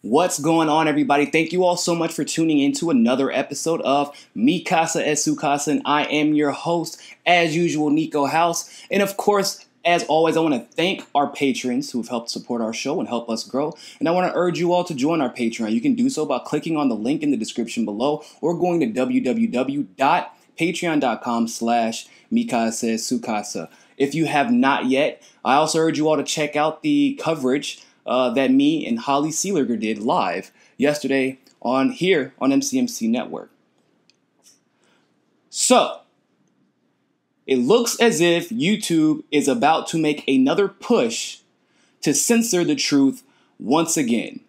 What's going on, everybody? Thank you all so much for tuning in to another episode of Mi Casa es Su Casa, and I am your host, as usual, Niko House. And of course, as always, I want to thank our patrons who have helped support our show and help us grow. And I want to urge you all to join our Patreon. You can do so by clicking on the link in the description below or going to www.patreon.com/Mi Casa es Su Casa. If you have not yet, I also urge you all to check out the coverage that me and Holly Seeliger did live yesterday on MCMC Network. So, it looks as if YouTube is about to make another push to censor the truth once again.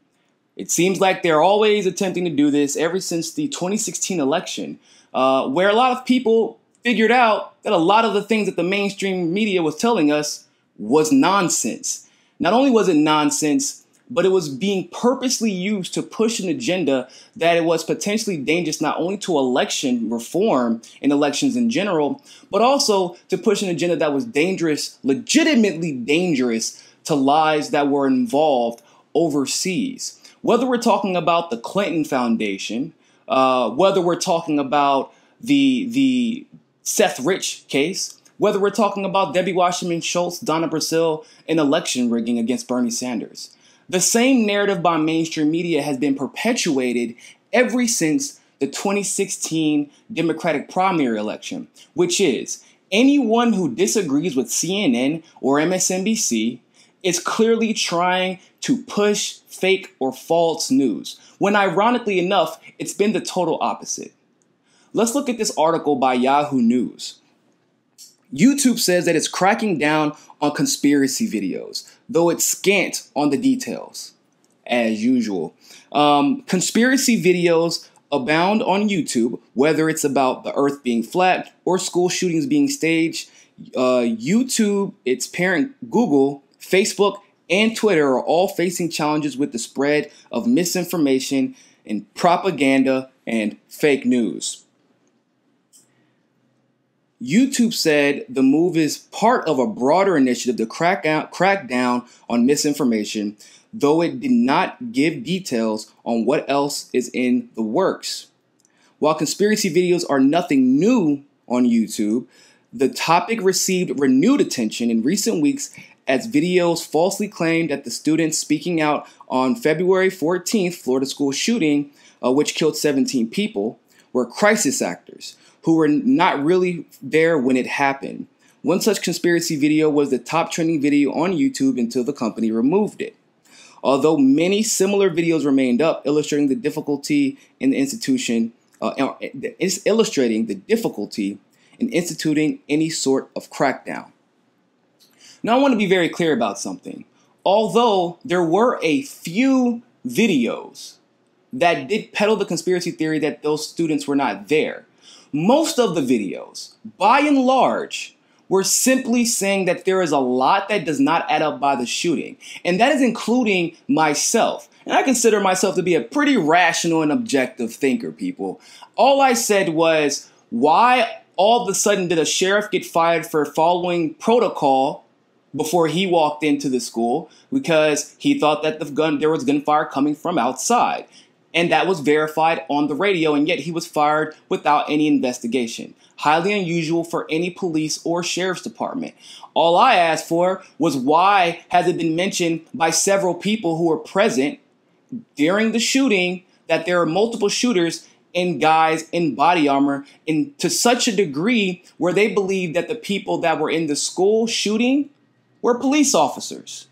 It seems like they're always attempting to do this ever since the 2016 election, where a lot of people figured out that a lot of the things that the mainstream media was telling us was nonsense. Not only was it nonsense, but it was being purposely used to push an agenda that it was potentially dangerous not only to election reform and elections in general, but also to push an agenda that was dangerous, legitimately dangerous to lives that were involved overseas. Whether we're talking about the Clinton Foundation, whether we're talking about the Seth Rich case, whether we're talking about Debbie Wasserman Schultz, Donna Brazile, and election rigging against Bernie Sanders. The same narrative by mainstream media has been perpetuated ever since the 2016 Democratic primary election, which is anyone who disagrees with CNN or MSNBC is clearly trying to push fake or false news, when ironically enough, it's been the total opposite. Let's look at this article by Yahoo News. YouTube says that it's cracking down on conspiracy videos, though it's scant on the details, as usual. Conspiracy videos abound on YouTube, whether it's about the earth being flat or school shootings being staged. YouTube, its parent Google, Facebook, and Twitter are all facing challenges with the spread of misinformation and propaganda and fake news. YouTube said the move is part of a broader initiative to crack down on misinformation, though it did not give details on what else is in the works. While conspiracy videos are nothing new on YouTube, the topic received renewed attention in recent weeks as videos falsely claimed that the students speaking out on February 14th Florida school shooting, which killed 17 people, were crisis actors who were not really there when it happened. One such conspiracy video was the top trending video on YouTube until the company removed it. Although many similar videos remained up, illustrating the difficulty in instituting any sort of crackdown. Now, I want to be very clear about something. Although there were a few videos that did peddle the conspiracy theory that those students were not there, most of the videos, by and large, were simply saying that there is a lot that does not add up by the shooting. And that is including myself. And I consider myself to be a pretty rational and objective thinker, people. All I said was, why all of a sudden did a sheriff get fired for following protocol before he walked into the school? Because he thought that there was gunfire coming from outside. And that was verified on the radio, and yet he was fired without any investigation. Highly unusual for any police or sheriff's department. All I asked for was, why has it been mentioned by several people who were present during the shooting that there are multiple shooters and guys in body armor, and to such a degree where they believe that the people that were in the school shooting were police officers?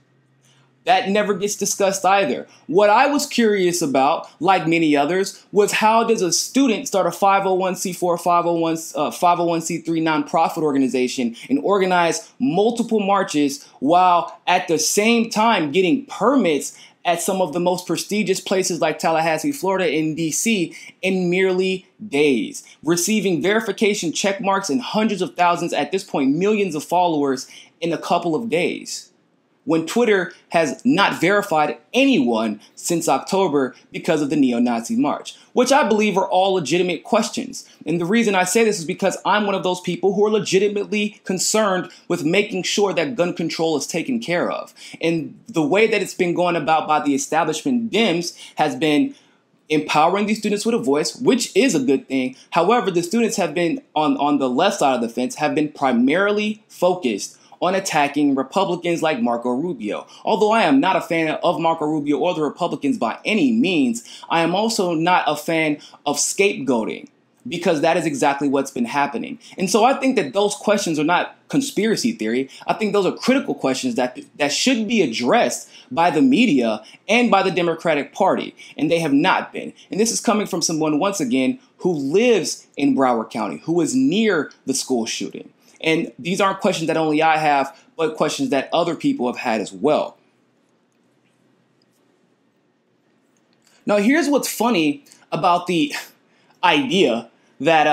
That never gets discussed either. What I was curious about, like many others, was how does a student start a 501c4, 501c3 nonprofit organization and organize multiple marches while at the same time getting permits at some of the most prestigious places like Tallahassee, Florida, and DC in merely days, receiving verification check marks and hundreds of thousands, at this point millions of followers in a couple of days? when Twitter has not verified anyone since October because of the neo-Nazi march, which I believe are all legitimate questions. And the reason I say this is because I'm one of those people who are legitimately concerned with making sure that gun control is taken care of. And the way that it's been going about by the establishment Dems has been empowering these students with a voice, which is a good thing. However, the students have been on the left side of the fence, have been primarily focused on attacking Republicans like Marco Rubio. Although I am not a fan of Marco Rubio or the Republicans by any means, I am also not a fan of scapegoating, because that is exactly what's been happening. And so I think that those questions are not conspiracy theory. I think those are critical questions that should be addressed by the media and by the Democratic Party, and they have not been. And this is coming from someone, once again, who lives in Broward County, who is near the school shooting. And these aren't questions that only I have, but questions that other people have had as well. Now, here's what's funny about the idea that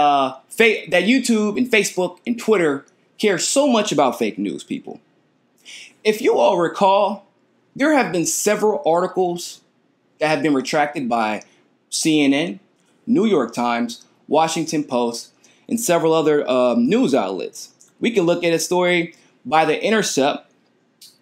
that YouTube and Facebook and Twitter care so much about fake news, people. If you all recall, there have been several articles that have been retracted by CNN, New York Times, Washington Post, and several other news outlets. We can look at a story by The Intercept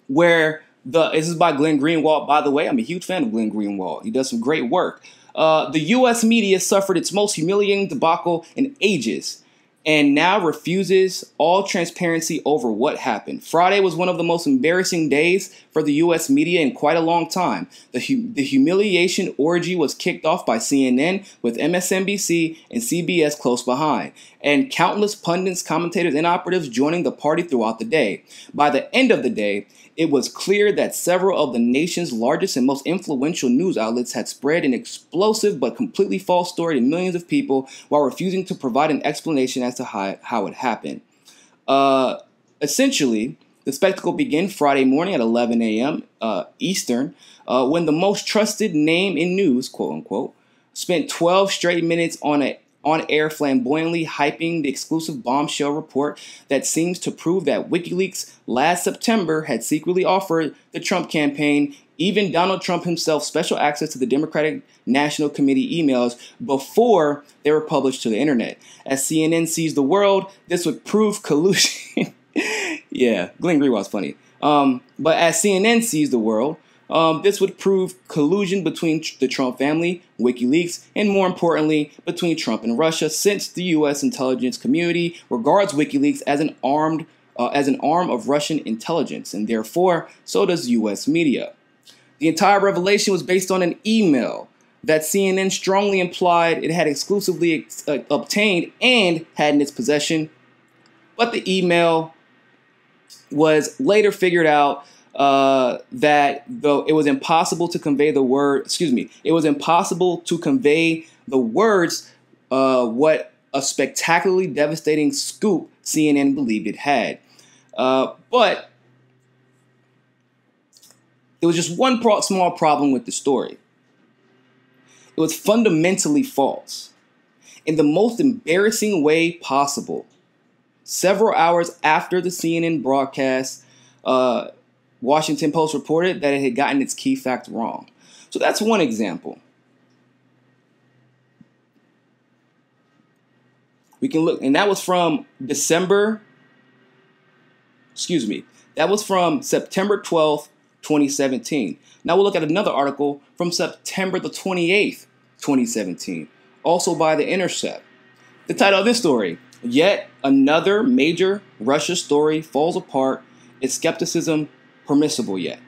where this is by Glenn Greenwald. By the way, I'm a huge fan of Glenn Greenwald. He does some great work. The U.S. media suffered its most humiliating debacle in ages and now refuses all transparency over what happened. Friday was one of the most embarrassing days for the U.S. media in quite a long time. The humiliation orgy was kicked off by CNN, with MSNBC and CBS close behind, and countless pundits, commentators, and operatives joining the party throughout the day. By the end of the day, it was clear that several of the nation's largest and most influential news outlets had spread an explosive but completely false story to millions of people while refusing to provide an explanation as to how it happened. Essentially, the spectacle began Friday morning at 11 a.m. Eastern, when the most trusted name in news, quote unquote, spent 12 straight minutes on air flamboyantly hyping the exclusive bombshell report that seems to prove that WikiLeaks last September had secretly offered the Trump campaign, even Donald Trump himself, special access to the Democratic National Committee emails before they were published to the internet. As CNN sees the world, this would prove collusion. Yeah, Glenn Greenwald's funny. But as CNN sees the world, this would prove collusion between the Trump family, WikiLeaks, and more importantly, between Trump and Russia, since the U.S. intelligence community regards WikiLeaks as an arm of Russian intelligence, and therefore, so does U.S. media. The entire revelation was based on an email that CNN strongly implied it had exclusively obtained and had in its possession, but the email was later figured out that though it was impossible to convey the words, what a spectacularly devastating scoop CNN believed it had. But there was just one small problem with the story. It was fundamentally false in the most embarrassing way possible. Several hours after the CNN broadcast, Washington Post reported that it had gotten its key fact wrong. So that's one example. We can look, and that was from September 12th, 2017. Now we'll look at another article from September the 28th, 2017, also by The Intercept. The title of this story: Yet another major Russia story falls apart. Is skepticism permissible yet?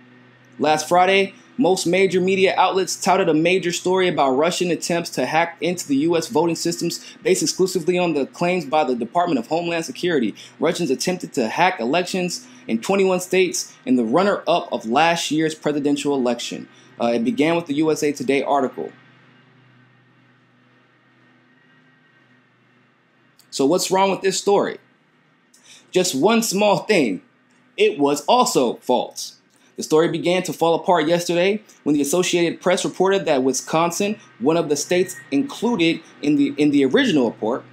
Last Friday, most major media outlets touted a major story about Russian attempts to hack into the U.S. voting systems based exclusively on the claims by the Department of Homeland Security. Russians attempted to hack elections in 21 states in the runner-up of last year's presidential election. It began with the USA Today article. So what's wrong with this story? Just one small thing. It was also false. The story began to fall apart yesterday when the Associated Press reported that Wisconsin, one of the states included in the original report,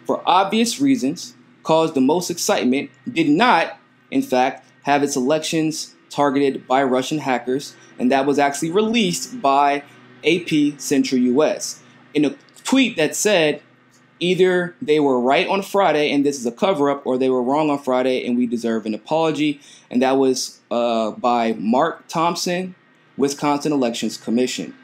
for obvious reasons, caused the most excitement, did not, in fact, have its elections targeted by Russian hackers, and that was actually released by AP Central US in a tweet that said, either they were right on Friday and this is a cover-up, or they were wrong on Friday and we deserve an apology. And that was by Mark Thompson, Wisconsin Elections Commission.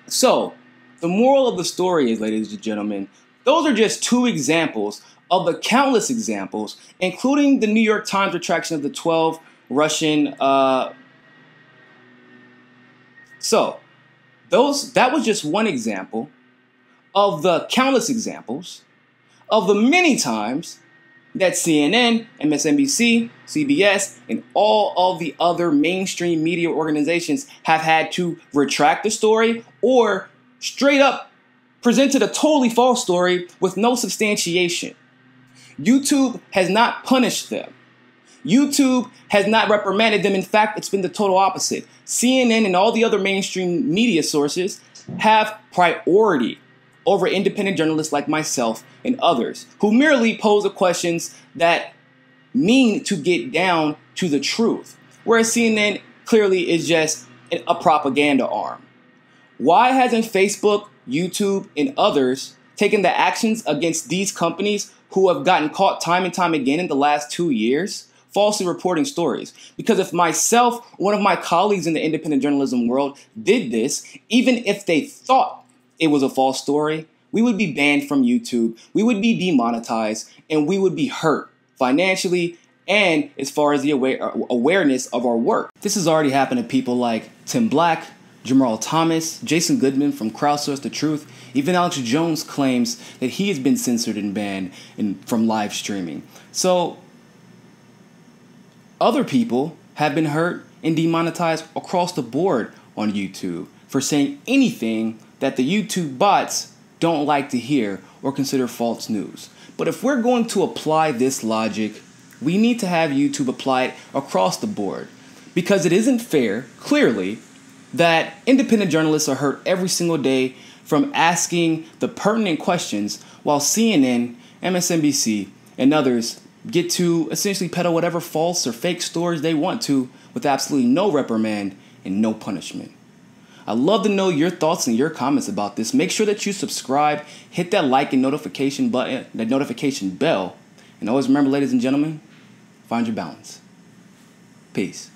So, the moral of the story is, ladies and gentlemen, those are just two examples of the countless examples, including the New York Times retraction of the 12 Russian... that was just one example of the countless examples of the many times that CNN, MSNBC, CBS, and all of the other mainstream media organizations have had to retract the story or straight up presented a totally false story with no substantiation. YouTube has not punished them. YouTube has not reprimanded them. In fact, it's been the total opposite. CNN and all the other mainstream media sources have priority over independent journalists like myself and others who merely pose the questions that mean to get down to the truth, whereas CNN clearly is just a propaganda arm. Why hasn't Facebook, YouTube, and others taken the actions against these companies who have gotten caught time and time again in the last 2 years falsely reporting stories? Because if myself, one of my colleagues in the independent journalism world did this, even if they thought it was a false story, we would be banned from YouTube, we would be demonetized, and we would be hurt financially and as far as the awareness of our work. This has already happened to people like Tim Black, Jamal Thomas, Jason Goodman from Crowdsource the Truth. Even Alex Jones claims that he has been censored and banned from live streaming. So other people have been hurt and demonetized across the board on YouTube for saying anything that the YouTube bots don't like to hear or consider false news. But if we're going to apply this logic, we need to have YouTube apply it across the board, because it isn't fair, clearly, that independent journalists are hurt every single day from asking the pertinent questions while CNN, MSNBC, and others get to essentially peddle whatever false or fake stories they want to with absolutely no reprimand and no punishment. I'd love to know your thoughts and your comments about this. Make sure that you subscribe, hit that like and notification button, that notification bell. And always remember, ladies and gentlemen, find your balance. Peace.